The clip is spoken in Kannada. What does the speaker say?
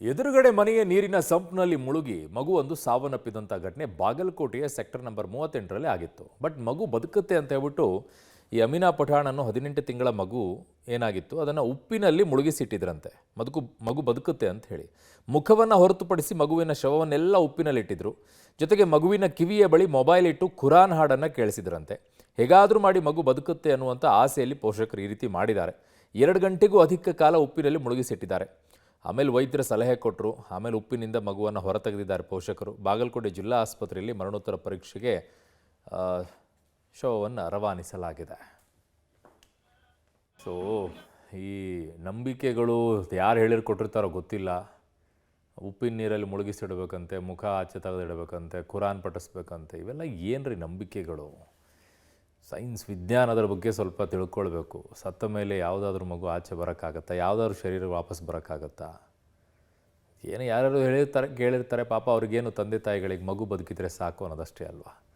ಎದುರುಗಡೆ ಮನೆಯ ನೀರಿನ ಸಂಪ್ನಲ್ಲಿ ಮುಳುಗಿ ಮಗುವೊಂದು ಸಾವನ್ನಪ್ಪಿದಂಥ ಘಟನೆ ಬಾಗಲಕೋಟೆಯ ಸೆಕ್ಟರ್ ನಂಬರ್ 38ರಲ್ಲಿ ಆಗಿತ್ತು. ಬಟ್ ಮಗು ಬದುಕುತ್ತೆ ಅಂತ ಹೇಳ್ಬಿಟ್ಟು ಈ ಅಮೀನಾ ಪಠಾಣ್ ಅನ್ನೋ 18 ತಿಂಗಳ ಮಗು ಏನಾಗಿತ್ತು ಅದನ್ನು ಉಪ್ಪಿನಲ್ಲಿ ಮುಳುಗಿಸಿಟ್ಟಿದ್ರಂತೆ. ಮಗು ಬದುಕುತ್ತೆ ಅಂತ ಹೇಳಿ ಮುಖವನ್ನು ಹೊರತುಪಡಿಸಿ ಮಗುವಿನ ಶವವನ್ನೆಲ್ಲ ಉಪ್ಪಿನಲ್ಲಿಟ್ಟಿದ್ರು. ಜೊತೆಗೆ ಮಗುವಿನ ಕಿವಿಯ ಬಳಿ ಮೊಬೈಲ್ ಇಟ್ಟು ಖುರಾನ್ ಹಾಡನ್ನು ಕೇಳಿಸಿದ್ರಂತೆ. ಹೇಗಾದರೂ ಮಾಡಿ ಮಗು ಬದುಕುತ್ತೆ ಅನ್ನುವಂಥ ಆಸೆಯಲ್ಲಿ ಪೋಷಕರು ಈ ರೀತಿ ಮಾಡಿದ್ದಾರೆ. 2 ಗಂಟೆಗೂ ಅಧಿಕ ಕಾಲ ಉಪ್ಪಿನಲ್ಲಿ ಮುಳುಗಿಸಿಟ್ಟಿದ್ದಾರೆ. ಆಮೇಲೆ ವೈದ್ಯರ ಸಲಹೆ ಕೊಟ್ಟರು. ಆಮೇಲೆ ಉಪ್ಪಿನಿಂದ ಮಗುವನ್ನು ಹೊರತೆಗೆದಿದ್ದಾರೆ ಪೋಷಕರು. ಬಾಗಲಕೋಟೆ ಜಿಲ್ಲಾ ಆಸ್ಪತ್ರೆಯಲ್ಲಿ ಮರಣೋತ್ತರ ಪರೀಕ್ಷೆಗೆ ಶವವನ್ನು ರವಾನಿಸಲಾಗಿದೆ. ಸೊ ಈ ನಂಬಿಕೆಗಳು ಯಾರು ಹೇಳಿಕೊಟ್ಟಿರ್ತಾರೋ ಗೊತ್ತಿಲ್ಲ. ಉಪ್ಪಿನ ನೀರಲ್ಲಿ ಮುಳುಗಿಸಿಡಬೇಕಂತೆ, ಮುಖ ಆಚೆ ತೆಗೆದಿಡಬೇಕಂತೆ, ಖುರಾನ್ ಪಠಿಸ್ಬೇಕಂತೆ, ಇವೆಲ್ಲ ಏನ್ರಿ ನಂಬಿಕೆಗಳು? ಸೈನ್ಸ್ ವಿಜ್ಞಾನದ ಬಗ್ಗೆ ಸ್ವಲ್ಪ ತಿಳ್ಕೊಳ್ಬೇಕು. ಸತ್ತ ಮೇಲೆ ಯಾವುದಾದ್ರೂ ಮಗು ಆಚೆ ಬರೋಕ್ಕಾಗತ್ತಾ? ಯಾವುದಾದ್ರೂ ಶರೀರ ವಾಪಸ್ ಬರೋಕ್ಕಾಗತ್ತಾ? ಏನು ಯಾರ್ಯಾರು ಹೇಳಿರ್ತಾರೆ ಕೇಳಿರ್ತಾರೆ, ಪಾಪ ಅವ್ರಿಗೇನು ತಂದೆ ತಾಯಿಗಳಿಗೆ ಮಗು ಬದುಕಿದ್ರೆ ಸಾಕು ಅನ್ನೋದಷ್ಟೇ ಅಲ್ವಾ.